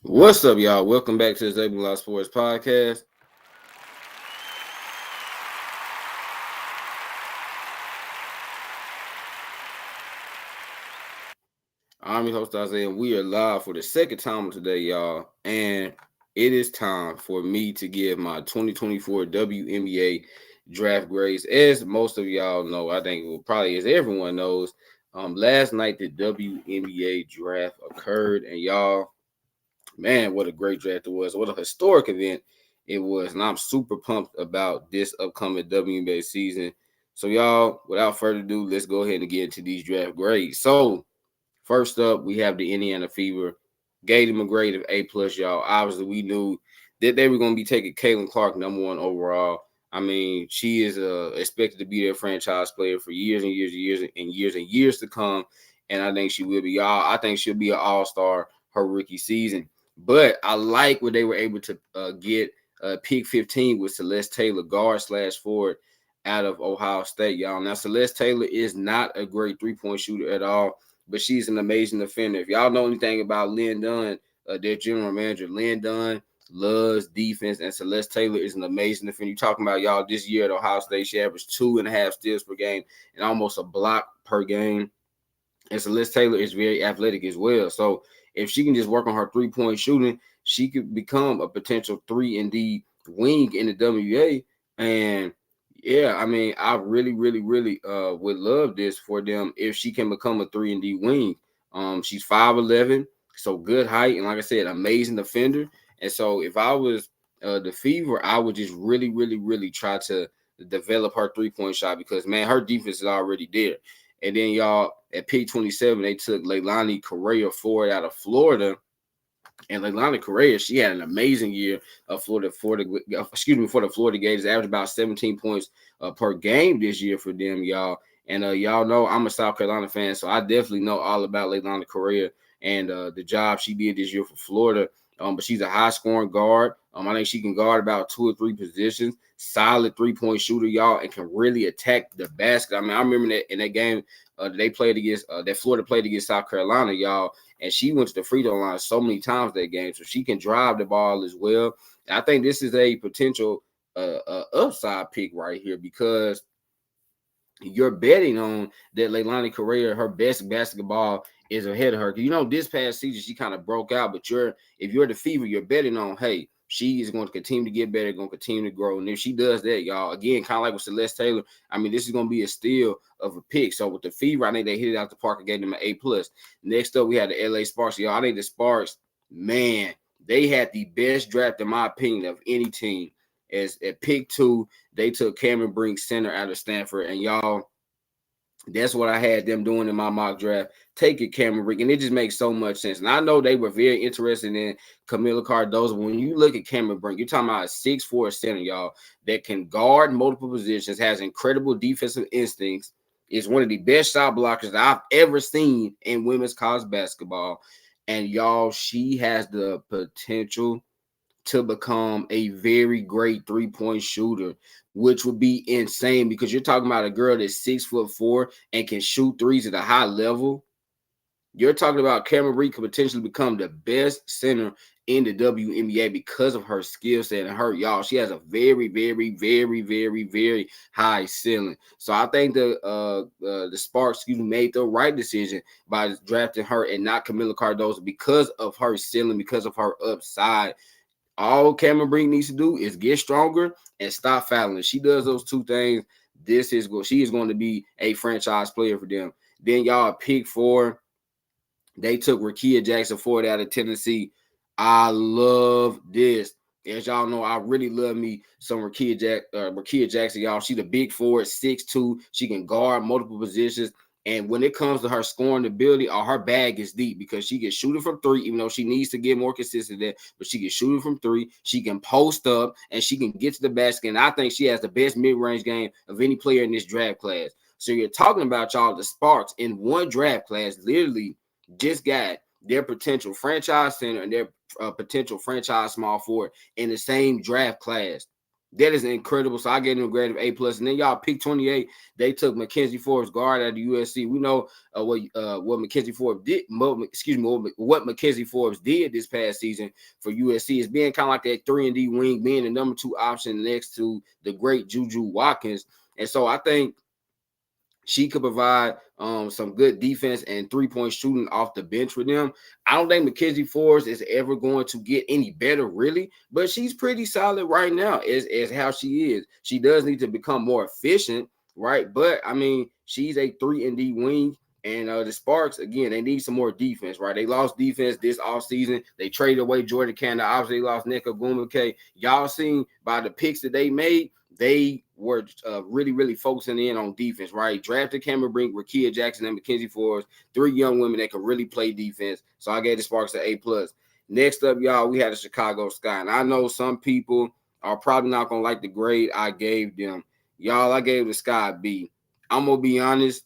What's up, y'all? Welcome back to the WNBA Sports Podcast. I'm your host, Isaiah, and we are live for the second time today, y'all. And it is time for me to give my 2024 WNBA draft grades. As most of y'all know, I think probably as everyone knows, last night the WNBA draft occurred, and y'all, man, what a great draft it was. What a historic event it was. And I'm super pumped about this upcoming WNBA season. So, y'all, without further ado, let's go ahead and get into these draft grades. So, first up, we have the Indiana Fever. Gave them a grade of A+, y'all. Obviously, we knew that they were going to be taking Caitlin Clark #1 overall. I mean, she is expected to be their franchise player for years and years and years and years and years to come. And I think she will be. I think she'll be an all-star her rookie season. But I like what they were able to get pick 15 with Celeste Taylor, guard/forward out of Ohio State, y'all. Now, Celeste Taylor is not a great three-point shooter at all, but she's an amazing defender. If y'all know anything about Lynn Dunn, their general manager, Lynn Dunn loves defense, and Celeste Taylor is an amazing defender. You're talking about, y'all, this year at Ohio State, she averaged 2.5 steals per game and almost a block per game. And Celeste Taylor is very athletic as well. So if she can just work on her three-point shooting, she could become a potential 3-and-D wing in the WA. And yeah, I mean, I really would love this for them if she can become a 3-and-D wing. She's 5'11", so good height, and like I said, amazing defender. And so if I was the Fever, I would just really try to develop her three-point shot because, man, her defense is already there. And then, y'all, at pick 27, they took Leilani Correa forward out of Florida. And Leilani Correa, she had an amazing year for the Florida Gators. Averaged about 17 points per game this year for them, y'all. And y'all know I'm a South Carolina fan, so I definitely know all about Leilani Correa and the job she did this year for Florida. But she's a high-scoring guard. I think she can guard about 2 or 3 positions. Solid three-point shooter, y'all, and can really attack the basket. I mean, I remember that in that game they played against that Florida played against South Carolina, y'all, and she went to the free throw line so many times that game, so she can drive the ball as well. And I think this is a potential upside pick right here because you're betting on that Leilani Correa, her best basketball is ahead of her. You know, this past season she kind of broke out, but if you're the Fever, you're betting on, hey, she is going to continue to get better, going to continue to grow. And if she does that, y'all, again, kind of like with Celeste Taylor, I mean, this is going to be a steal of a pick. So with the Fever, I think they hit it out the park and gave them an A+. Next up, we had the LA Sparks. Y'all, I think the Sparks, man, they had the best draft, in my opinion, of any team. As at pick 2, they took Cameron Brink, center out of Stanford. And y'all, that's what I had them doing in my mock draft. Take it, Cameron Brink. And it just makes so much sense. And I know they were very interested in Camila Cardozo. When you look at Cameron Brink, you're talking about a 6'4" center, y'all, that can guard multiple positions, has incredible defensive instincts, is one of the best shot blockers that I've ever seen in women's college basketball. And y'all, she has the potential to become a very great three-point shooter, which would be insane because you're talking about a girl that's 6'4" and can shoot threes at a high level. You're talking about Cameron Brink could potentially become the best center in the WNBA because of her skill set and her, y'all. She has a very high ceiling. So I think the Sparks, made the right decision by drafting her and not Camila Cardozo because of her ceiling, because of her upside. All Cameron Brink needs to do is get stronger and stop fouling. If she does those two things, she is going to be a franchise player for them. Then y'all pick 4. They took Rickea Jackson Ford out of Tennessee. I love this. As y'all know, I really love me some Rickea Jackson, y'all. She's a big forward, 6'2". She can guard multiple positions. And when it comes to her scoring ability, her bag is deep because she can shoot it from 3, even though she needs to get more consistent there. But she can shoot it from 3. She can post up, and she can get to the basket. And I think she has the best mid-range game of any player in this draft class. So you're talking about, y'all, the Sparks in one draft class literally just got their potential franchise center and their potential franchise small forward in the same draft class. That is incredible. So I gave them a grade of A plus. And then y'all pick 28. They took Mackenzie Forbes guard out of USC. We know what Mackenzie Forbes did. What Mackenzie Forbes did this past season for USC is being kind of like that 3-and-D wing, being the number 2 option next to the great Juju Watkins. And so I think she could provide some good defense and 3-point shooting off the bench with them. I don't think Mackenzie Forbes is ever going to get any better, really, but she's pretty solid right now as how she is. She does need to become more efficient, right? But, I mean, she's a 3-and-D wing. And the Sparks, again, they need some more defense, right? They lost defense this offseason. They traded away Jordan Canada. Obviously, they lost Nneka Ogwumike. Y'all seen by the picks that they made, they were really, really focusing in on defense, right? Drafted Cameron Brink, Rakia Jackson, and Mackenzie Forbes, 3 young women that could really play defense. So I gave the Sparks an A+. Next up, y'all, we had the Chicago Sky. And I know some people are probably not going to like the grade I gave them. Y'all, I gave the Sky a B. I'm going to be honest.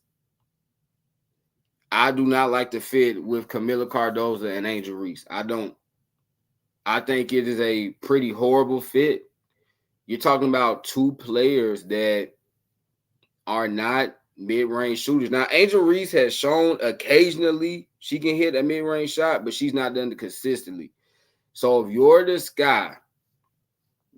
I do not like the fit with Camila Cardoza and Angel Reese. I don't. I think it is a pretty horrible fit. You're talking about 2 players that are not mid-range shooters. Now, Angel Reese has shown occasionally she can hit a mid-range shot, but she's not done it consistently. So if you're the Sky,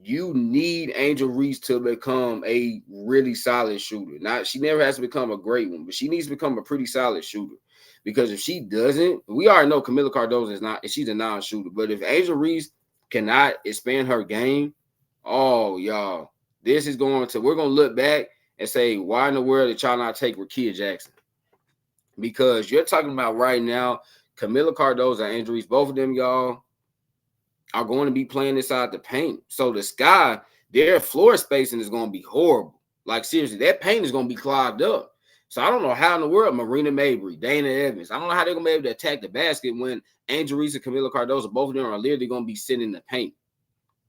you need Angel Reese to become a really solid shooter. Now, she never has to become a great one, but she needs to become a pretty solid shooter. Because if she doesn't, we already know Camila Cardoza she's a non-shooter. But if Angel Reese cannot expand her game, oh, y'all, we're going to look back and say, why in the world did y'all not take Rakia Jackson? Because you're talking about right now, Camila Cardoza and Angel Reese, both of them, y'all, are going to be playing inside the paint. So the Sky, their floor spacing is going to be horrible. Like, seriously, that paint is going to be clogged up. So I don't know how in the world Marina Mabry, Dana Evans, I don't know how they're going to be able to attack the basket when Angel Reese and Camila Cardoza, both of them are literally going to be sitting in the paint,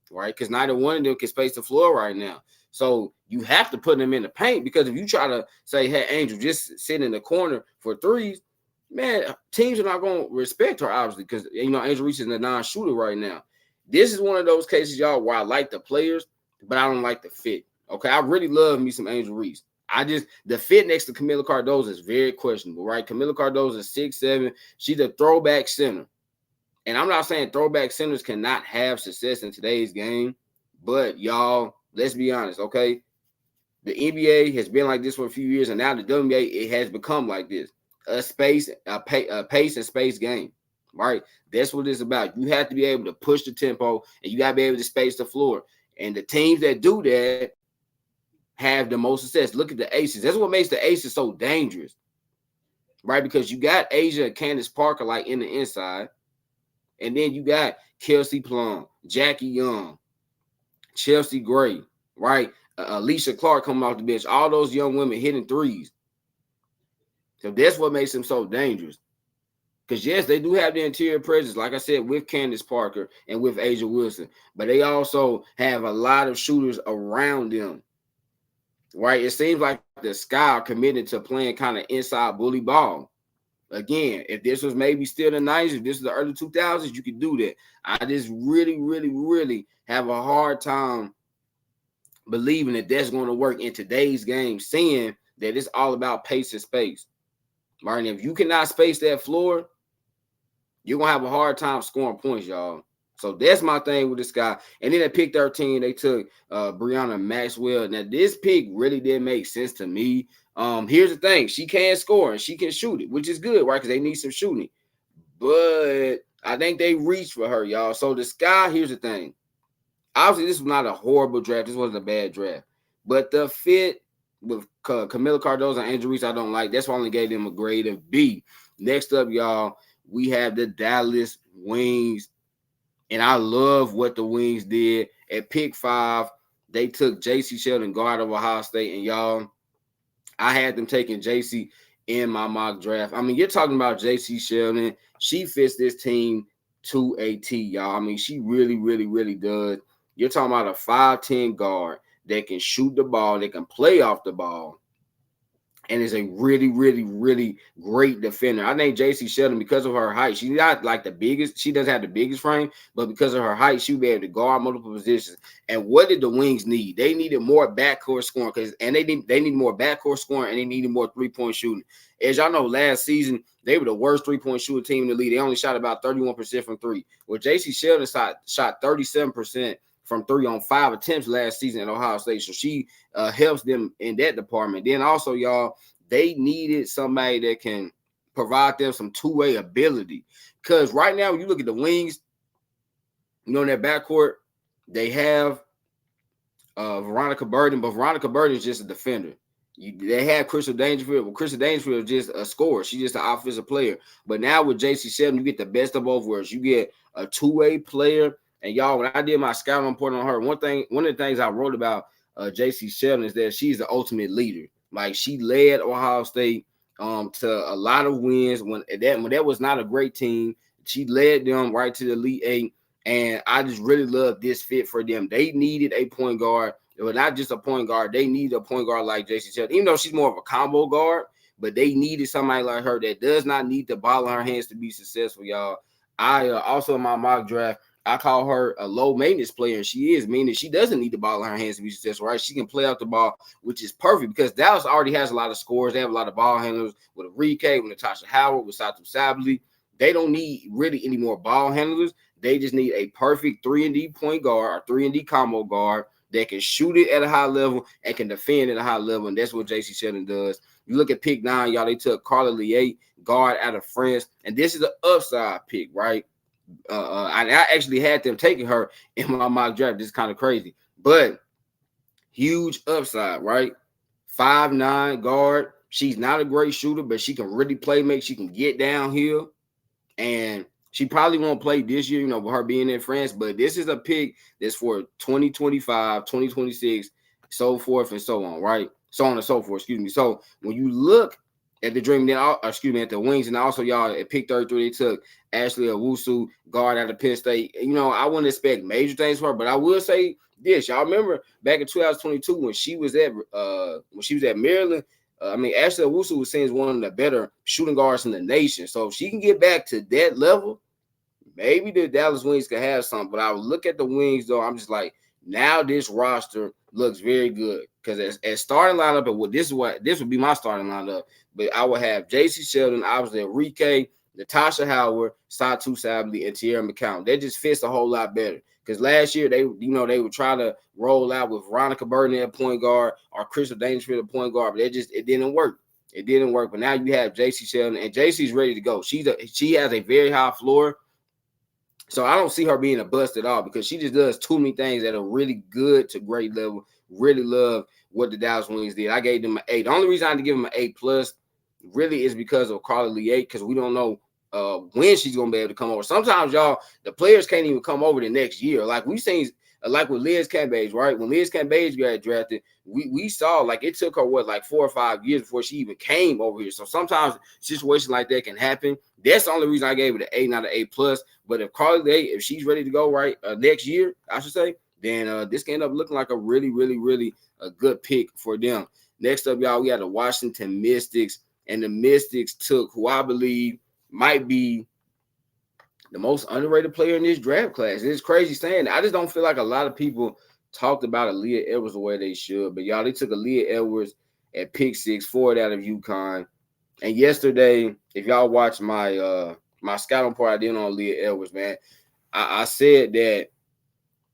right? Because neither one of them can space the floor right now. So you have to put them in the paint, because if you try to say, hey, Angel, just sit in the corner for threes, man, teams are not going to respect her, obviously, because, Angel Reese is a non-shooter right now. This is one of those cases, y'all, where I like the players, but I don't like the fit. Okay, I really love me some Angel Reese. The fit next to Camila Cardoza is very questionable, right? Camila Cardoza is 6'7". She's a throwback center. And I'm not saying throwback centers cannot have success in today's game, but y'all, let's be honest, okay? The NBA has been like this for a few years, and now the WNBA, it has become like this. A pace and space game, right? That's what it's about. You have to be able to push the tempo, and you got to be able to space the floor. And the teams that do that have the most success. Look at the Aces. That's what makes the Aces so dangerous, right? Because you got Asia and Candace Parker like in the inside, and then you got Kelsey Plum, Jackie Young, Chelsea Gray, right? Alicia Clark coming off the bench. All those young women hitting threes. So that's what makes them so dangerous. Because, yes, they do have the interior presence, like I said, with Candace Parker and with Asia Wilson. But they also have a lot of shooters around them. Right, it seems like the Sky are committed to playing kind of inside bully ball. Again, if this was maybe still the 90s, if this was the early 2000s, you could do that. I just really, really, really have a hard time believing that that's going to work in today's game, seeing that it's all about pace and space. Right, and if you cannot space that floor, you're going to have a hard time scoring points, y'all. So that's my thing with this guy. And then at pick 13, they took Brianna Maxwell. Now, this pick really didn't make sense to me. Here's the thing. She can score and she can shoot it, which is good, right? Because they need some shooting. But I think they reached for her, y'all. So the Sky, here's the thing. Obviously, this was not a horrible draft. This wasn't a bad draft. But the fit with Camila Cardoza and Angel Reese, I don't like. That's why I only gave them a grade of B. Next up, y'all, we have the Dallas Wings. And I love what the Wings did. At pick 5, they took J.C. Sheldon, guard of Ohio State. And, y'all, I had them taking J.C. in my mock draft. I mean, you're talking about J.C. Sheldon. She fits this team to a T, y'all. I mean, she really, really, really does. You're talking about a 5'10" guard that can shoot the ball, that can play off the ball, and is a really, really, really great defender. I think JC Sheldon, because of her height, she's not like the biggest. She doesn't have the biggest frame, but because of her height, she'll be able to guard multiple positions. And what did the Wings need? They needed more backcourt scoring and they need more backcourt scoring, and they needed more 3-point shooting. As y'all know, last season they were the worst 3-point shooting team in the league. They only shot about 31% from three. Well, JC Sheldon shot 37% from three on 5 attempts last season at Ohio State. So she helps them in that department. Then also, y'all, they needed somebody that can provide them some two-way ability. Because right now, when you look at the Wings, in their backcourt, they have Veronica Burden, but Veronica Burden is just a defender. They have Crystal Dangerfield. Well, Crystal Dangerfield is just a scorer. She's just an offensive player. But now with JC Sheldon, you get the best of both worlds. You get a two-way player. And y'all, when I did my scouting report on her, one of the things I wrote about JC Sheldon is that she's the ultimate leader. Like, she led Ohio State to a lot of wins when that was not a great team. She led them right to the Elite Eight. And I just really love this fit for them. They needed a point guard. But not just a point guard. They needed a point guard like JC Sheldon, even though she's more of a combo guard. But they needed somebody like her that does not need the ball in her hands to be successful, y'all. I also in my mock draft, I call her a low maintenance player, and she is, meaning she doesn't need the ball in her hands to be successful, right? She can play out the ball, which is perfect because Dallas already has a lot of scores. They have a lot of ball handlers with Enrique, with Natasha Howard, with Satu Sabally. They don't need really any more ball handlers. They just need a perfect 3-and-D point guard or 3-and-D combo guard that can shoot it at a high level and can defend at a high level, and that's what JC Sheldon does. You look at pick 9, y'all, they took Carla Liet, guard out of France, and this is an upside pick, right? I actually had them taking her in my mock draft. This is kind of crazy, but huge upside, right? 5'9" guard. She's not a great shooter, but she can really play make. She can get downhill, and she probably won't play this year, with her being in France, but this is a pick that's for 2025, 2026, so forth and so on, right? So on and so forth, excuse me. So when you look at the Dream, at the Wings, and also y'all at pick 33, they took Ashley Owusu, guard out of Penn State. I wouldn't expect major things for her, but I will say this. Y'all remember back in 2022 when she was at Maryland, Ashley Owusu was seen as one of the better shooting guards in the nation. So if she can get back to that level, maybe the Dallas Wings could have something. But I would look at the Wings, though, I'm just like, now this roster looks very good. Because as starting lineup, this would be my starting lineup. But I would have JC Sheldon, obviously Enrique, Natasha Howard, Satu Sabally, and Tierra McCown. That just fits a whole lot better. Because last year they would try to roll out with Veronica Burden at point guard or Crystal Dangerfield at point guard, but it didn't work. It didn't work. But now you have JC Sheldon, and JC's ready to go. She has a very high floor. So I don't see her being a bust at all because she just does too many things that are really good to great level. Really love what the Dallas Wings did. I gave them an A. The only reason I had to give them an A+ really is because of Carla Liet, because we don't know when she's going to be able to come over. Sometimes, y'all, the players can't even come over the next year. Like we seen, like with Liz Cambage, right? When Liz Cambage got drafted, we saw like it took her 4 or 5 years before she even came over here. So sometimes situations like that can happen. That's the only reason I gave it an A, not an A+. But if Carla Liet, if she's ready to go right next year, I should say, then this can end up looking like a really, really, really a good pick for them. Next up, y'all, we had the Washington Mystics, and the Mystics took who I believe might be the most underrated player in this draft class. It's crazy saying that. I just don't feel like a lot of people talked about Aaliyah Edwards the way they should. But, y'all, they took Aaliyah Edwards at pick 6, forward out of UConn. And yesterday, if y'all watched my my scouting report I did on Aaliyah Edwards, man, I said that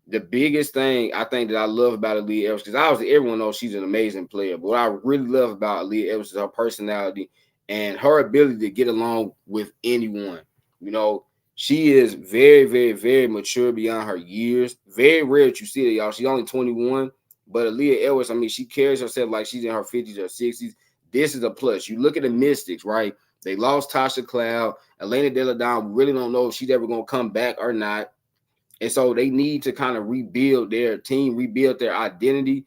the biggest thing I think that I love about Aaliyah Edwards, because obviously everyone knows she's an amazing player, but what I really love about Aaliyah Edwards is her personality and her ability to get along with anyone. She is very, very, very mature beyond her years. Very rare that you see it, y'all. She's only 21, but Aaliyah Edwards, she carries herself like she's in her 50s or 60s. This is a plus. You look at the Mystics, right? They lost Tasha Cloud. Elena De La Dame, we really don't know if she's ever going to come back or not. And so they need to kind of rebuild their team, rebuild their identity.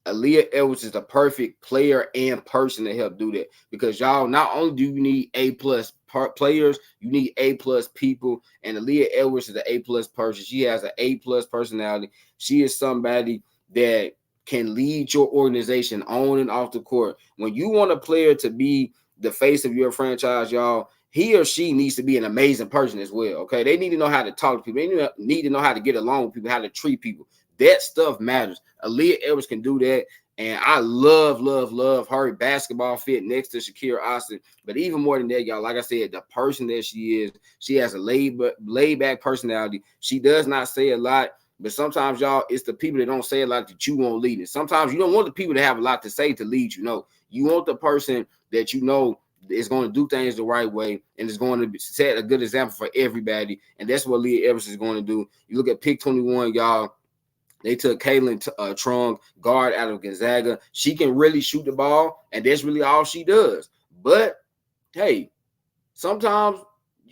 Aaliyah Edwards is the perfect player and person to help do that. Because, y'all, not only do you need A+ players, you need A+ people. And Aaliyah Edwards is an A+ person. She has an A+ personality. She is somebody that can lead your organization on and off the court. When you want a player to be the face of your franchise, y'all, he or she needs to be an amazing person as well, okay? They need to know how to talk to people. They need to know how to get along with people, how to treat people. That stuff matters. Aaliyah Edwards can do that, and I love her basketball fit next to Shakira Austin. But even more than that, y'all, like I said, the person that she is, she has a laid-back personality. She does not say a lot, but sometimes, y'all, it's the people that don't say a lot that you want leading. Sometimes you don't want the people to have a lot to say to lead you. No, you want the person that you know is going to do things the right way and is going to set a good example for everybody. And that's what Leah Evers is going to do. You look at pick 21, y'all. They took Caitlin Trong, guard out of Gonzaga. She can really shoot the ball, and that's really all she does. But, hey, sometimes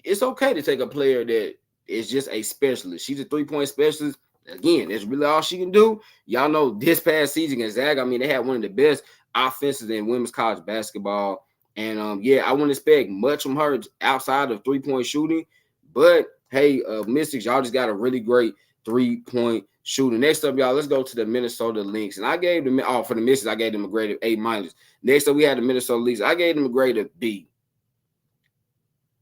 it's okay to take a player that is just a specialist. She's a three-point specialist. Again, that's really all she can do. Y'all know this past season, Gonzaga, I mean, they had one of the best offenses in women's college basketball. And, yeah, I wouldn't expect much from her outside of three-point shooting. But, hey, Mystics, y'all just got a really great three-point shooting. Next up, y'all, let's go to the Minnesota Lynx. And I gave them, for the Mystics, I gave them a grade of A-. Next up, we had the Minnesota Lynx. I gave them a grade of B.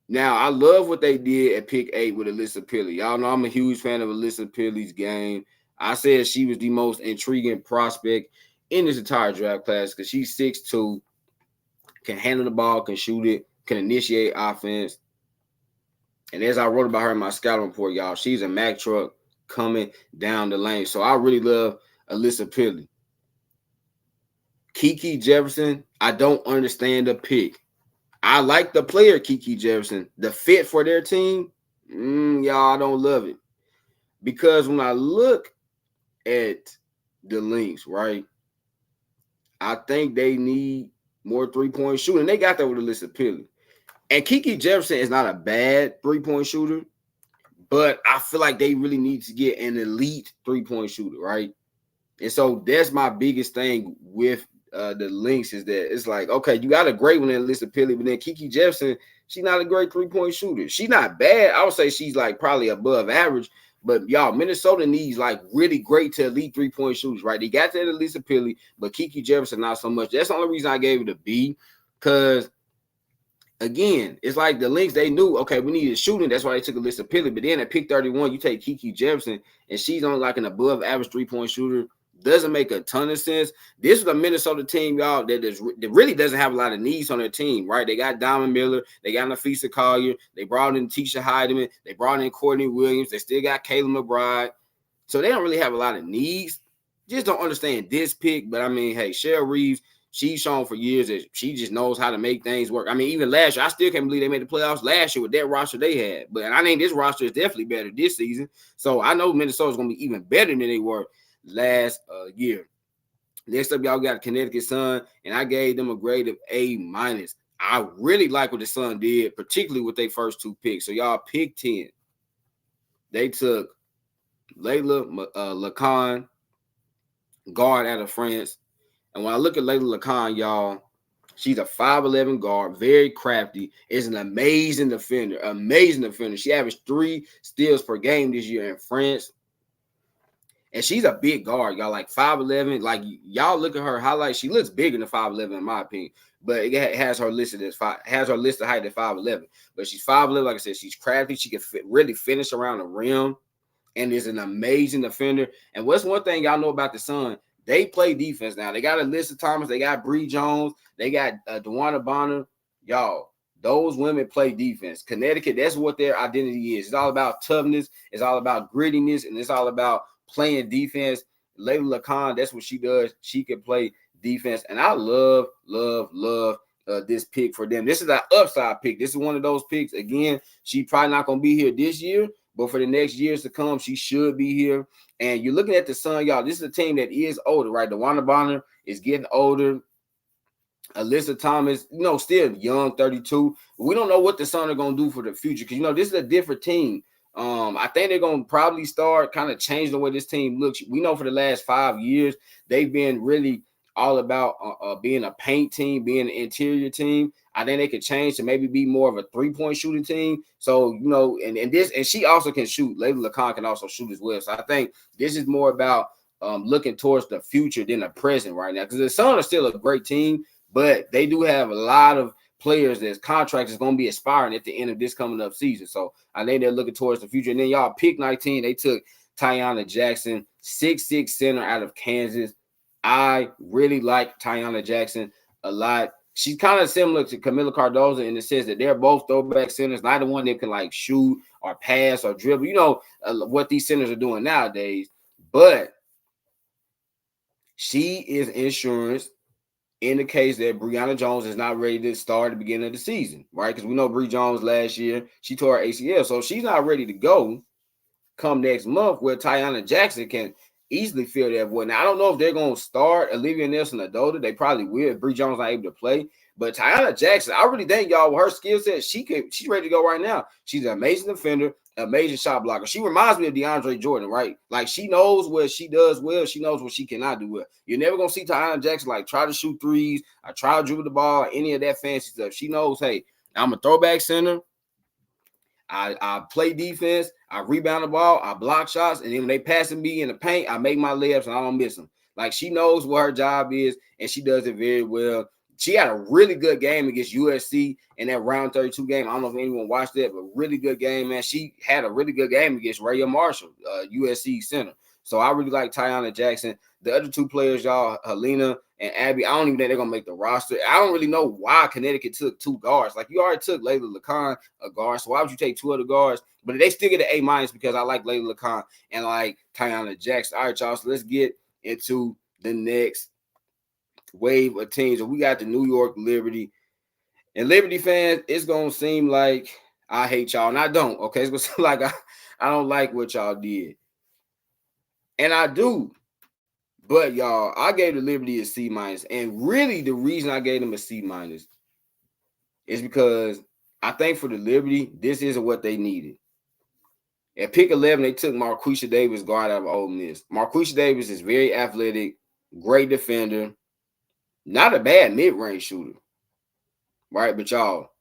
Now, I love what they did at pick 8 with Alyssa Pilley. Y'all know I'm a huge fan of Alyssa Pilley's game. I said she was the most intriguing prospect in this entire draft class because she's 6'2", can handle the ball, can shoot it, can initiate offense. And as I wrote about her in my scouting report, y'all, she's a Mack truck coming down the lane. So I really love Alyssa Pilley. Kiki Jefferson, I don't understand the pick. I like the player Kiki Jefferson. The fit for their team, y'all, I don't love it. Because when I look at the Lynx, right, I think they need more three-point shooting. They got that with Alyssa Pilley. And Kiki Jefferson is not a bad three-point shooter, but I feel like they really need to get an elite three-point shooter, right? And so that's my biggest thing with the Lynx is that it's like, okay, you got a great one in Alyssa Pilley, but then Kiki Jefferson, she's not a great three-point shooter. She's not bad. I would say she's like probably above average, but y'all, Minnesota needs like really great to elite three-point shooters, right? They got that in Alyssa Pilley, but Kiki Jefferson not so much. That's the only reason I gave it a B, because again, it's like the Lynx, they knew, okay, we needed shooting. That's why they took Alyssa Pilley. But then at pick 31, you take Kiki Jefferson, and she's on like an above average three-point shooter. Doesn't make a ton of sense. This is a Minnesota team, y'all, that really doesn't have a lot of needs on their team, right? They got Diamond Miller. They got Nafisa Collier. They brought in Tisha Heidemann. They brought in Courtney Williams. They still got Kayla McBride. So they don't really have a lot of needs. Just don't understand this pick. But, I mean, hey, Cheryl Reeves, she's shown for years that she just knows how to make things work. I mean, even last year, I still can't believe they made the playoffs last year with that roster they had. But I think this roster is definitely better this season. So I know Minnesota's going to be even better than they were last year. Next up, y'all got Connecticut Sun, and I gave them a grade of A-. I really like what the Sun did, particularly with their first two picks. So y'all pick 10. They took Layla Lacan, guard out of France. And when I look at Layla Lacan, y'all, she's a 5'11" guard, very crafty, is an amazing defender. She averaged 3 steals per game this year in France. And she's a big guard, y'all, like 5'11". Like, y'all look at her highlights, she looks bigger than 5'11", in my opinion. But it has her listed height at 5'11". But she's 5'11", like I said, she's crafty. She can really finish around the rim and is an amazing defender. And what's one thing y'all know about the Sun? They play defense now. They got Alyssa Thomas. They got Bree Jones. They got DeWanna Bonner. Y'all, those women play defense. Connecticut, that's what their identity is. It's all about toughness. It's all about grittiness. And it's all about playing defense. Layla Lacan, that's what she does. She can play defense. And I love this pick for them. This is an upside pick. This is one of those picks. Again, she probably not going to be here this year, but for the next years to come, she should be here. And you're looking at the Sun, y'all. This is a team that is older, right? DeWanna Bonner is getting older. Alyssa Thomas, still young, 32. We don't know what the Sun are going to do for the future because, this is a different team. I think they're going to probably start kind of changing the way this team looks. We know for the last 5 years, they've been really all about being a paint team, being an interior team. I think they could change to maybe be more of a three-point shooting team. So, and she also can shoot. Layla Lacan can also shoot as well. So I think this is more about looking towards the future than the present right now. Because the Suns are still a great team, but they do have a lot of players that's contracts is going to be expiring at the end of this coming up season. So I think they're looking towards the future. And then y'all pick 19. They took Tiana Jackson, 6'6" center out of Kansas. I really like Tiana Jackson a lot. She's kind of similar to Camila Cardozo in the sense that they're both throwback centers, neither one that can like shoot or pass or dribble. You know what these centers are doing nowadays. But she is insurance in the case that Brianna Jones is not ready to start at the beginning of the season, right? Because we know Bree Jones last year, she tore her ACL. So she's not ready to go come next month, where Tiana Jackson can easily fill that void. Now, I don't know if they're going to start Olivia Nelson-Adota. They probably will if Bree Jones not able to play. But Tiana Jackson, I really think, y'all, with her skill set, she's ready to go right now. She's an amazing defender, amazing shot blocker. She reminds me of DeAndre Jordan, right? Like, she knows what she does well. She knows what she cannot do well. You're never going to see Tiana Jackson, like, try to shoot threes or try to dribble the ball or any of that fancy stuff. She knows, hey, I'm a throwback center. I play defense, I rebound the ball, I block shots, and then when they passing me in the paint, I make my layups and I don't miss them. Like, she knows what her job is, and she does it very well. She had a really good game against USC in that round 32 game. I don't know if anyone watched that, but really good game, man. She had a really good game against Raya Marshall, USC center. So I really like Tiana Jackson. The other two players, y'all, Helena and Abby, I don't even think they're going to make the roster. I don't really know why Connecticut took two guards. Like, you already took Layla LeCon, a guard, so why would you take two other guards? But they still get an A- because I like Layla LeCon and like Tiana Jackson. All right, y'all, so let's get into the next wave of teams. And we got the New York Liberty. And Liberty fans, it's going to seem like I hate y'all, and I don't, okay? It's going to seem like I don't like what y'all did. And I do. But, y'all, I gave the Liberty a C-. And really the reason I gave them a C- is because I think for the Liberty, this isn't what they needed. At pick 11, they took Marquisha Davis, guard out of Ole Miss. Marquisha Davis is very athletic, great defender, not a bad mid-range shooter, right? But, y'all,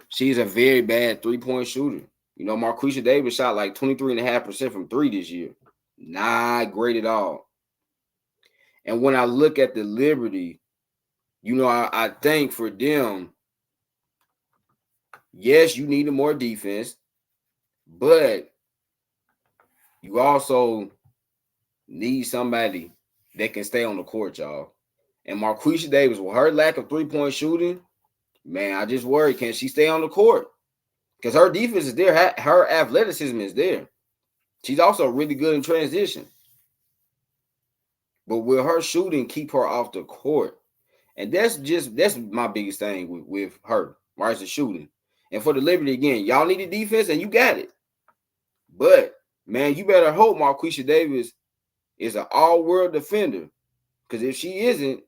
she's a very bad three-point shooter. You know, Marquisha Davis shot like 23.5% from three this year. Not great at all. And when I look at the Liberty, you know, I think for them, yes, you needed more defense, but you also need somebody that can stay on the court, y'all. And Marquisha Davis, with her lack of three-point shooting, man, I just worry, can she stay on the court? Because her defense is there. Her athleticism is there. She's also really good in transition. But will her shooting keep her off the court? And that's my biggest thing with her, right? It's the shooting. And for the Liberty, again, y'all need a defense and you got it. But, man, you better hope Marquisha Davis is an all-world defender. Because if she isn't,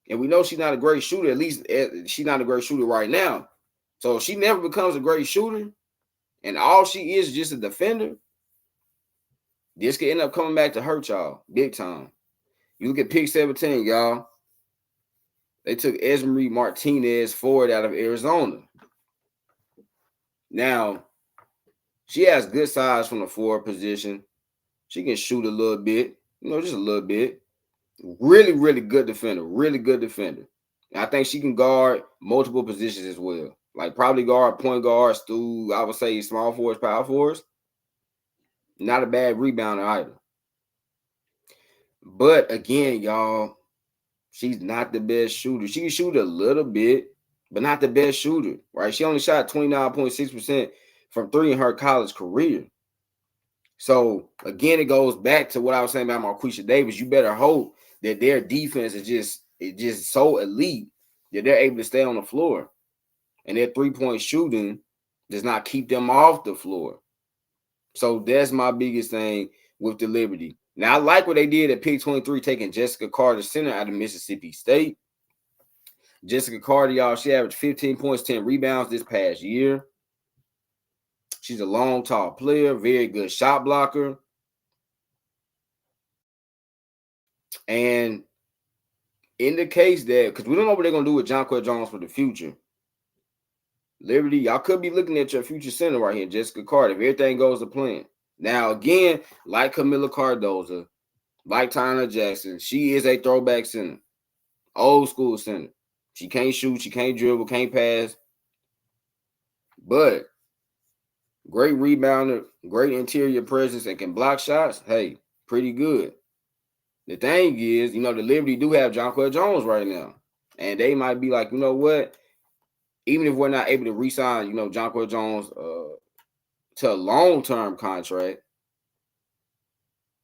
and we know she's not a great shooter, at least she's not a great shooter right now. So if she never becomes a great shooter, and all she is just a defender, this could end up coming back to hurt y'all big time. You look at pick 17, y'all. They took Esmery Martinez forward out of Arizona. Now, she has good size from the forward position. She can shoot a little bit, you know, just a little bit. Really, really good defender. Really good defender. And I think she can guard multiple positions as well. Like probably guard, point guards through, I would say, small forwards, power forwards. Not a bad rebounder either. But again, y'all, she's not the best shooter. She can shoot a little bit, but not the best shooter, right? She only shot 29.6% from three in her college career. So, again, it goes back to what I was saying about Marquisha Davis. You better hope that their defense is just so elite that they're able to stay on the floor. And their three-point shooting does not keep them off the floor. So, that's my biggest thing with the Liberty. Now, I like what they did at pick 23, taking Jessica Carter, center out of Mississippi State. Jessica Carter, y'all, she averaged 15 points, 10 rebounds this past year. She's a long, tall player, very good shot blocker. And in the case that, because we don't know what they're going to do with Jonquel Jones for the future, Liberty, y'all could be looking at your future center right here, Jessica Carter, if everything goes to plan. Now, again, like Camila Cardozo, like Tyler Jackson. She is a throwback center, old school center. She can't shoot, she can't dribble, can't pass, but great rebounder, great interior presence, and can block shots. Hey, pretty good. The thing is, the Liberty do have Jonquel Jones right now. And they might be like, you know what? Even if we're not able to re-sign, Jonquel Jones to a long-term contract,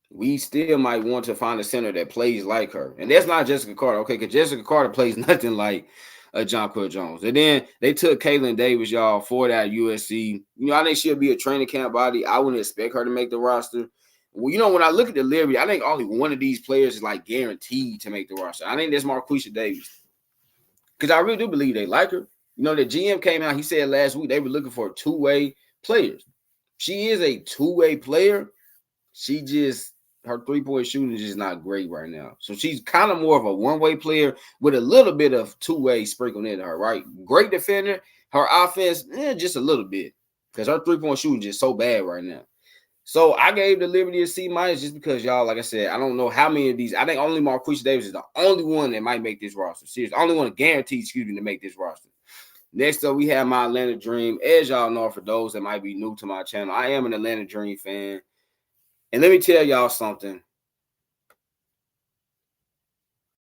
we still might want to find a center that plays like her. And that's not Jessica Carter, okay? Because Jessica Carter plays nothing like Jonquel Jones. And then they took Caitlin Davis, y'all, for that USC. I think she'll be a training camp body. I wouldn't expect her to make the roster. Well, when I look at the Liberty, I think only one of these players is like guaranteed to make the roster. I think that's Marquisha Davis. Because I really do believe they like her. The GM came out, he said last week they were looking for two-way players. She is a two-way player. Her three-point shooting is just not great right now. So she's kind of more of a one-way player with a little bit of two-way sprinkled into her, right? Great defender. Her offense, just a little bit. Because her three-point shooting is just so bad right now. So I gave the Liberty a C- just because, y'all, like I said, I don't know how many of these. I think only Marquisha Davis is the only one that might make this roster. Seriously, only one guaranteed, to make this roster. Next up, we have my Atlanta Dream. As y'all know, for those that might be new to my channel, I am an Atlanta Dream fan. And let me tell y'all something.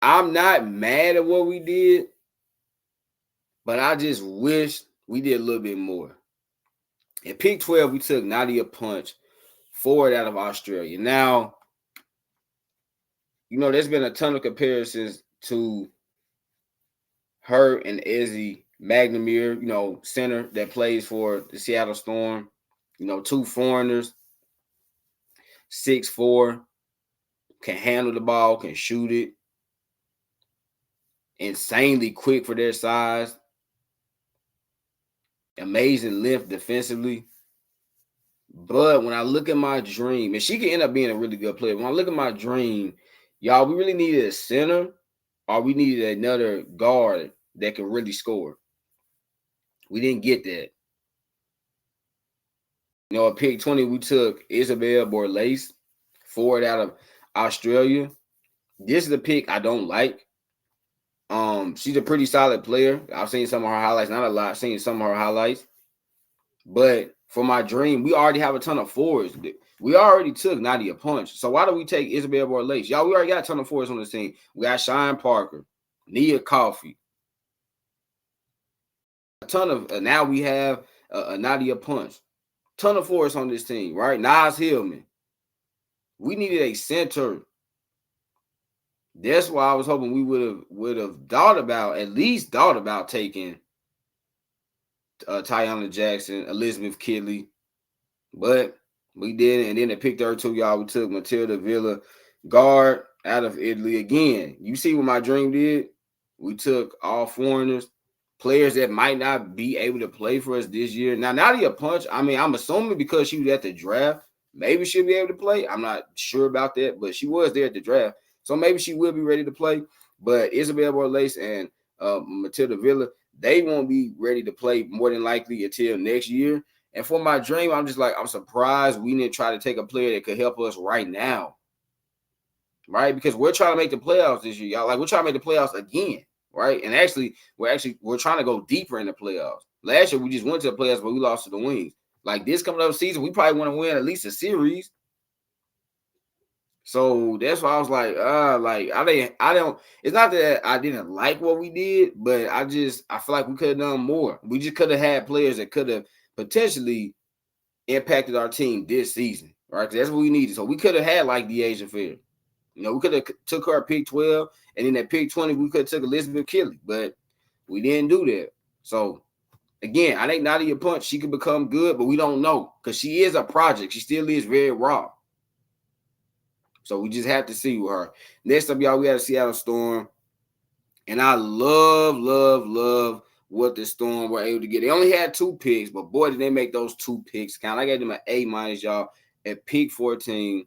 I'm not mad at what we did, but I just wish we did a little bit more. At pick 12, we took Nadia Punch, forward out of Australia. Now, there's been a ton of comparisons to her and Izzy McNamara, center that plays for the Seattle Storm. Two foreigners, 6'4", can handle the ball, can shoot it. Insanely quick for their size. Amazing length defensively. But when I look at my dream, and she can end up being a really good player. When I look at my dream, y'all, we really needed a center or we needed another guard that can really score. We didn't get that. At pick 20, we took Isabel Borlase, forward out of Australia. This is a pick I don't like. She's a pretty solid player. I've seen some of her highlights, not a lot. I've seen some of her highlights. But for my dream, we already have a ton of forwards. We already took Nadia Punch. So why do we take Isabel Borlase? Y'all, we already got a ton of forwards on this team. We got Shine Parker, Nia Coffey. A ton of, now we have Nadia Punch. Ton of forwards on this team, right? Nas Hillman. We needed a center. That's why I was hoping we would have at least thought about taking Tiana Jackson, Elizabeth Kidley, but we didn't. And then at pick 32, y'all, we took Matilda Villa, guard out of Italy. Again, you see what my dream did? We took all foreigners, players that might not be able to play for us this year. Now, Nadia Punch, I'm assuming because she was at the draft, maybe she'll be able to play. I'm not sure about that, but she was there at the draft. So maybe she will be ready to play. But Isabel Borlase and Matilda Villa, they won't be ready to play more than likely until next year. And for my dream, I'm surprised we didn't try to take a player that could help us right now. Right? Because we're trying to make the playoffs this year, y'all. Like, we're trying to make the playoffs again. Right? And we're trying to go deeper in the playoffs. Last year, we just went to the playoffs, but we lost to the Wings. Like, this coming up season, we probably want to win at least a series. So that's why I was like, I don't. It's not that I didn't like what we did, but I feel like we could have done more. We just could have had players that could have potentially impacted our team this season, right? Because that's what we needed. So we could have had like the Asian Fair. We could have took her at pick 12, and then at pick 20, we could have took Elizabeth Kidley, but we didn't do that. So again, I think Nadia Punch, she could become good, but we don't know because she is a project. She still is very raw. So we just have to see with her. Next up, y'all, we had a Seattle Storm. And I love what the Storm were able to get. They only had 2 picks, but boy, did they make those 2 picks count. I gave them an A-, y'all. At pick 14,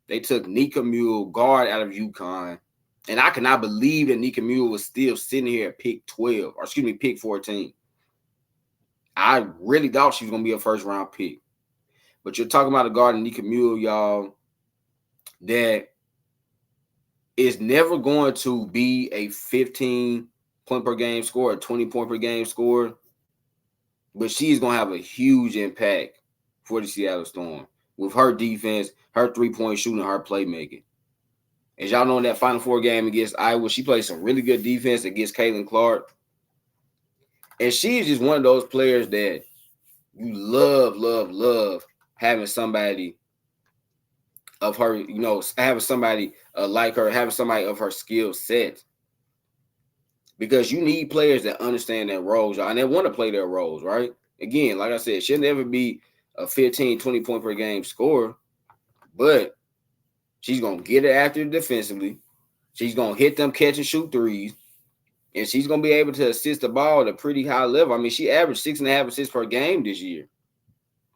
they took Nika Mule, guard out of UConn. And I cannot believe that Nika Mule was still sitting here at pick 12, or excuse me, pick 14. I really thought she was going to be a first-round pick. But you're talking about a guard, Nika Mule, y'all, that is never going to be a 15-point per game score, a 20-point per game score, but she's going to have a huge impact for the Seattle Storm with her defense, her three-point shooting, her playmaking. As y'all know, in that Final Four game against Iowa, she played some really good defense against Caitlin Clark. And she's just one of those players that you love having somebody of her, having somebody like her, having somebody of her skill set. Because you need players that understand their roles, y'all, and they want to play their roles, right? Again, like I said, she'll never be a 15, 20-point per game scorer, but she's going to get it after defensively. She's going to hit them catch and shoot threes, and she's going to be able to assist the ball at a pretty high level. I mean, she averaged 6.5 assists per game this year.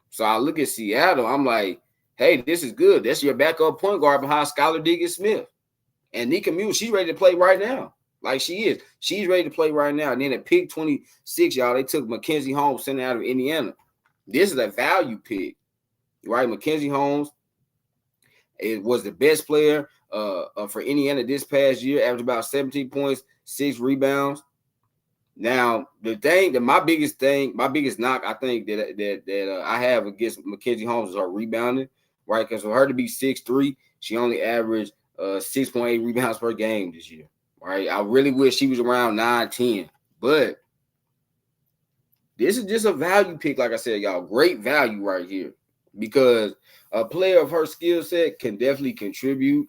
So I look at Seattle, I'm like, hey, this is good. That's your backup point guard behind Skylar Diggins-Smith. And Nika Mule, she's ready to play right now. Like she is. She's ready to play right now. And then at pick 26, y'all, they took Mackenzie Holmes, center out of Indiana. This is a value pick, right? Mackenzie Holmes was the best player for Indiana this past year, averaged about 17 points, 6 rebounds. Now, my biggest knock, I think that I have against Mackenzie Holmes is her rebounding, right? Because for her to be 6'3", she only averaged 6.8 rebounds per game this year, right? I really wish she was around 9-10, but this is just a value pick, like I said, y'all. Great value right here because a player of her skill set can definitely contribute.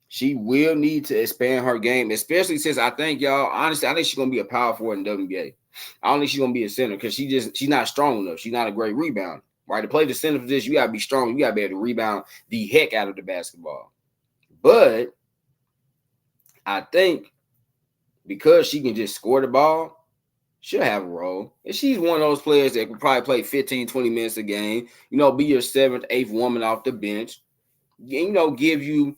She will need to expand her game, especially since I think, y'all, honestly, I think she's going to be a power forward in WNBA. I don't think she's going to be a center because she's not strong enough. She's not a great rebounder, right? To play the center position, you got to be strong. You got to be able to rebound the heck out of the basketball. But I think because she can just score the ball, she'll have a role. And she's one of those players that can probably play 15, 20 minutes a game, be your 7th, 8th woman off the bench, give you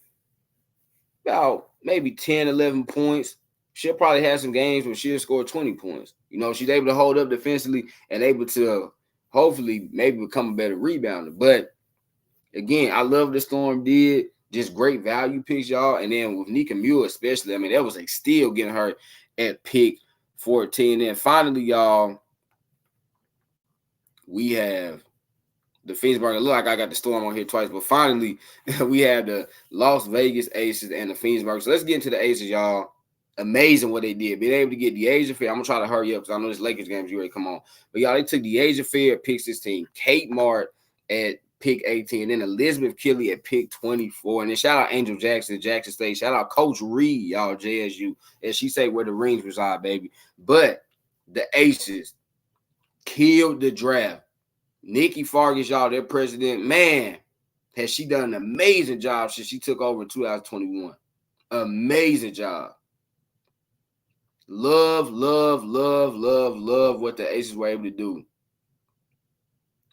about maybe 10, 11 points. She'll probably have some games where she'll score 20 points. She's able to hold up defensively and able to hopefully maybe become a better rebounder. But again, I love the Storm did. Just great value picks, y'all. And then with Nika Mule especially, I mean, that was a steal getting her at pick 14. And finally, y'all, we have the Phoenix Mercury. Look like I got the Storm on here twice, but finally we have the Las Vegas Aces and the Phoenix Mercury. So let's get into the Aces, y'all. Amazing what they did. Being able to get the Asia Fair. I'm going to try to hurry up because I know this Lakers game is ready to come on. But, y'all, they took the Asia Fair at pick 16, Kate Mart at pick 18, and then Elizabeth Kelly at pick 24. And then shout out Angel Jackson, Jackson State. Shout out Coach Reed, y'all, JSU. As she say, where the rings reside, baby. But the Aces killed the draft. Nikki Fargas, y'all, their president, man, has she done an amazing job since she took over in 2021. Amazing job. Love what the Aces were able to do.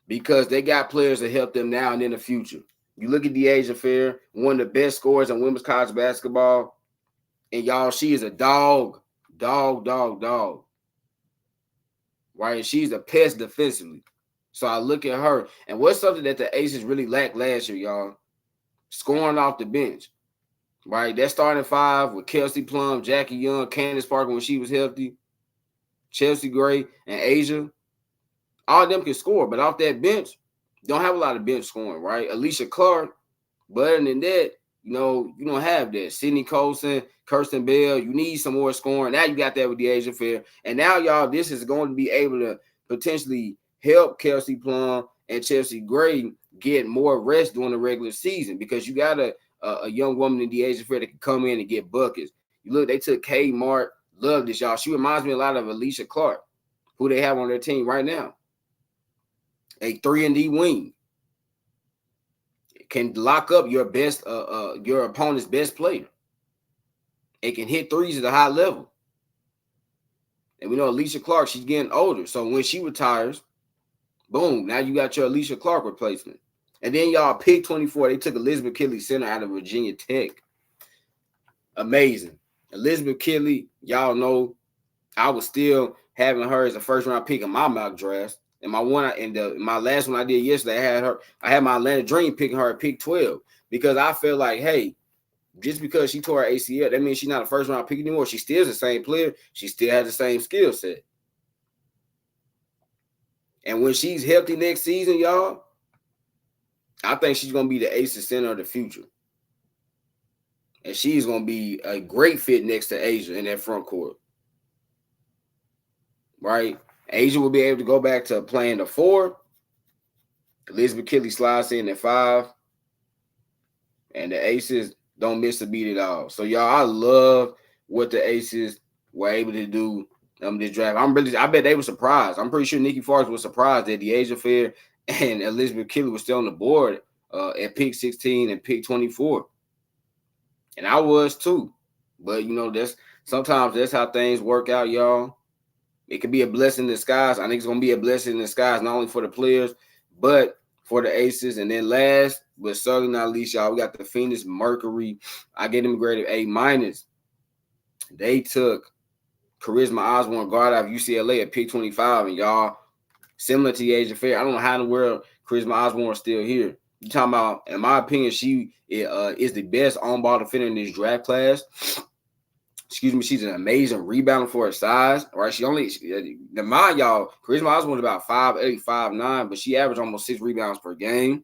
Because they got players that help them now and in the future. You look at the Asia Fair, one of the best scorers in women's college basketball. And y'all, she is a dog. Right? She's a pest defensively. So I look at her, and what's something that the Aces really lacked last year, y'all? Scoring off the bench, right? That starting 5 with Kelsey Plum, Jackie Young, Candace Parker when she was healthy, Chelsea Gray, and Asia. All of them can score, but off that bench, don't have a lot of bench scoring, right? Alicia Clark, but other than that, you don't have that. Sydney Colson, Kirsten Bell, you need some more scoring. Now you got that with the Asia Fair. And now, y'all, this is going to be able to potentially help Kelsey Plum and Chelsea Gray get more rest during the regular season because you got a young woman in the Asia Fair that can come in and get buckets. You look, they took Kay Mart. Love this, y'all. She reminds me a lot of Alicia Clark, who they have on their team right now. A 3-and-D wing. Can lock up your opponent's best player. It can hit threes at a high level. And we know Alicia Clark, she's getting older. So when she retires, boom, now you got your Alicia Clark replacement. And then y'all pick 24. They took Elizabeth Kelly, center out of Virginia Tech. Amazing. Elizabeth Kelly, y'all know I was still having her as a first-round pick in my mock drafts. And my last one I did yesterday, I had my Atlanta Dream picking her at pick 12 because I feel like, hey, Just because she tore her ACL, that means she's not a first round pick anymore. She still is the same player. She still has the same skill set. And when she's healthy next season, y'all, I think she's gonna be the ace center of the future. And she's gonna be a great fit next to Asia in that front court. Right? Asia will be able to go back to playing the 4. Elizabeth Kelly slides in at 5. And the Aces don't miss a beat at all. So, y'all, I love what the Aces were able to do this draft. I bet they were surprised. I'm pretty sure Nikki Fox was surprised that Asia Fair and Elizabeth Kelly were still on the board at pick 16 and pick 24. And I was too. But, sometimes that's how things work out, y'all. It could be a blessing in disguise. I think it's going to be a blessing in disguise, not only for the players, but for the Aces. And then last, but certainly not least, y'all, we got the Phoenix Mercury. I gave them a grade of A-. They took Charisma Osborne, guard out of UCLA at pick 25. And y'all, similar to Asia Fair, I don't know how in the world Charisma Osborne is still here. You talking about, in my opinion, she is the best on-ball defender in this draft class. Excuse me, she's an amazing rebounder for her size, right? The mind y'all, Charisma Osborne is about 5'8", 5'9", but she averaged almost 6 rebounds per game.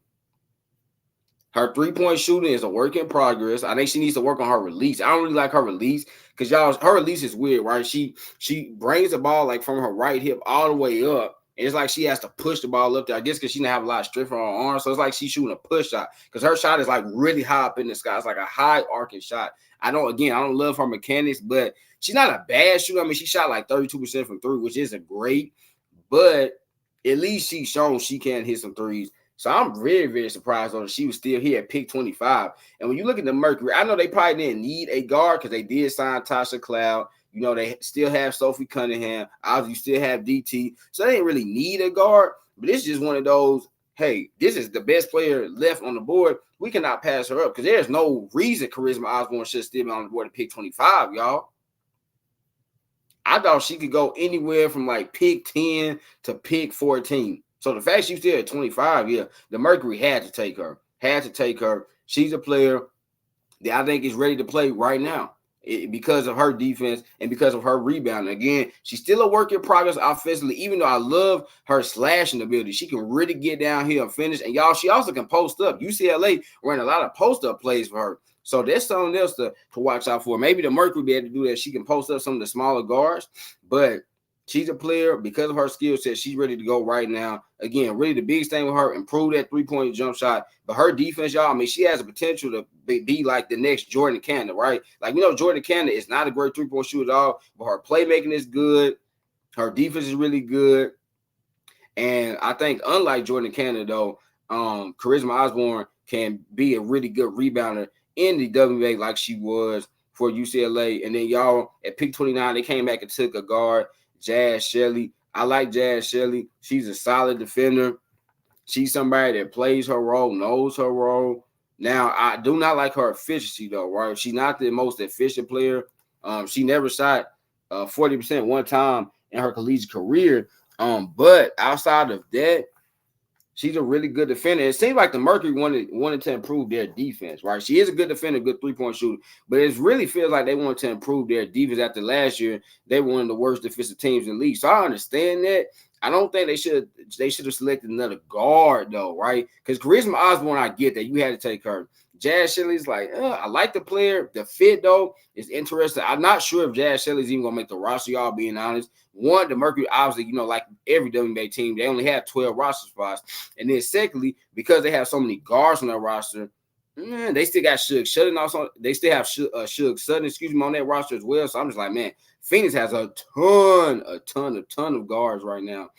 Her three-point shooting is a work in progress. I think she needs to work on her release. I don't really like her release because, y'all, her release is weird, right? She brings the ball like from her right hip all the way up. And it's like she has to push the ball up there. I guess because she doesn't have a lot of strength on her arm. So it's like she's shooting a push shot because her shot is like really high up in the sky. It's like a high arcing shot. I don't love her mechanics, but she's not a bad shooter. I mean, she shot like 32% from 3, which isn't great. But at least she's shown she can hit some threes. So I'm very, very surprised that she was still here at pick 25. And when you look at the Mercury, I know they probably didn't need a guard because they did sign Tasha Cloud. They still have Sophie Cunningham. Obviously, you still have DT. So they didn't really need a guard. But it's just one of those, hey, this is the best player left on the board. We cannot pass her up because there's no reason Charisma Osborne should still be on the board at pick 25, y'all. I thought she could go anywhere from like pick 10 to pick 14. So the fact she's still at 25, yeah, the Mercury had to take her. She's a player that I think is ready to play right now because of her defense and because of her rebounding. Again, she's still a work in progress offensively, even though I love her slashing ability. She can really get down here and finish. And, y'all, she also can post up. UCLA ran a lot of post-up plays for her. So there's something else to watch out for. Maybe the Mercury will be able to do that. She can post up some of the smaller guards, but she's a player because of her skill set. She's ready to go right now. Again, really the biggest thing with her, improve that three-point jump shot. But her defense, y'all, I mean, she has the potential to be like the next Jordan Canada, right? Like, Jordan Canada is not a great three-point shooter at all, but her playmaking is good. Her defense is really good. And I think unlike Jordan Canada, though, Charisma Osborne can be a really good rebounder in the WNBA like she was for UCLA. And then, y'all, at pick 29, they came back and took a guard, Jazz Shelley. I like Jazz Shelley. She's a solid defender. She's somebody that plays her role, knows her role. Now, I do not like her efficiency, though, right? She's not the most efficient player. She never shot 40% one time in her collegiate career. But outside of that, she's a really good defender. It seems like the Mercury wanted to improve their defense, right? She is a good defender, good three-point shooter, but it really feels like they wanted to improve their defense after last year. They were one of the worst defensive teams in the league. So I understand that. I don't think they should have selected another guard, though, right? Because Charisma Osborne, I get that. You had to take her. Jazz Shelley's like, I like the player. The fit, though, is interesting. I'm not sure if Jazz Shelley's even going to make the roster, y'all, being honest. One, the Mercury, obviously, like every WNBA team, they only have 12 roster spots. And then secondly, because they have so many guards on their roster, they still got Shug Sutton also. They still have Shug Sutton, on that roster as well. So I'm just like, man, Phoenix has a ton of guards right now.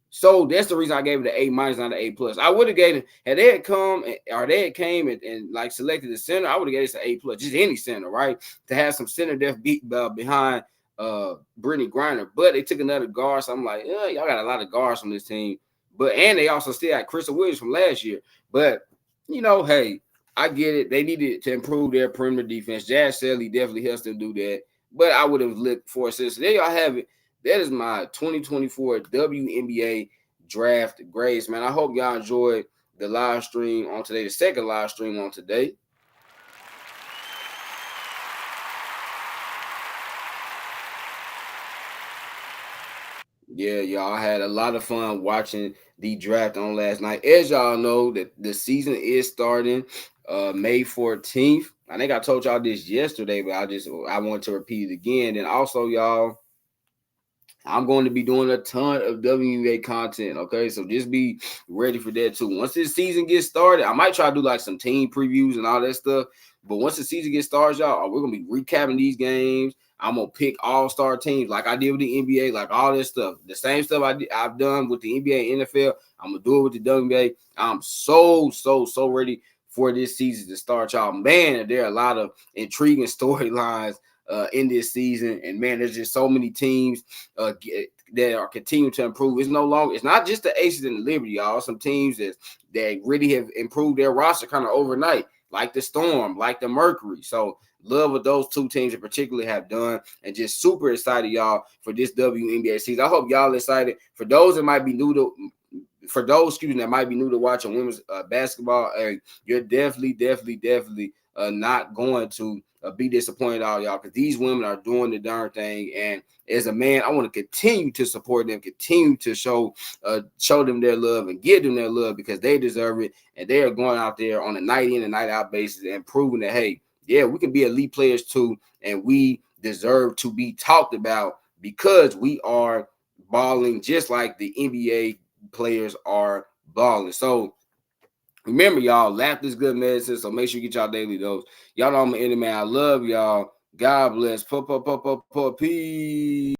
So that's the reason I gave it an A-, not an A+. I would have gave it, had they had come or they had came and like selected the center, I would have gave it an A+, just any center, right? To have some center depth behind Brittany Griner. But they took another guard, so I'm like, y'all got a lot of guards on this team. And they also still had Crystal Williams from last year. But, hey, I get it. They needed to improve their perimeter defense. Jazz Shelley definitely helps them do that. But I would have looked for it. So there y'all have it. That is my 2024 WNBA draft grades, man. I hope y'all enjoyed the live stream on today, the second live stream on today. Yeah, y'all had a lot of fun watching the draft on last night. As y'all know, that the season is starting May 14th. I think I told y'all this yesterday, but I want to repeat it again. And also, y'all, I'm going to be doing a ton of WNBA content. Okay, so just be ready for that too. Once this season gets started, I might try to do like some team previews and all that stuff. But once the season gets started, y'all, we're gonna be recapping these games. I'm gonna pick all-star teams like I did with the NBA, like all this stuff. The same stuff I've done with the NBA and NFL. I'm gonna do it with the WNBA. I'm so ready for this season to start, y'all. Man, there are a lot of intriguing storylines in this season, and man, there's just so many teams that are continuing to improve. It's not just the Aces and the Liberty, y'all. Some teams that really have improved their roster kind of overnight, like the Storm, like the Mercury. So love what those two teams in particular have done, and just super excited, y'all, for this WNBA season. I hope y'all excited. For those that might be new to that might be new to watching women's basketball, you're definitely not going to be disappointed, all y'all, because these women are doing the darn thing. And as a man, I want to continue to support them, continue to show them their love and give them their love, because they deserve it. And they are going out there on a night in and night out basis and proving that, hey, yeah, we can be elite players too, and we deserve to be talked about because we are balling just like the NBA players are balling. So remember, y'all, laughter is good medicine. So make sure you get y'all daily dose. Y'all know I'm an enemy, man. I love y'all. God bless. Peace.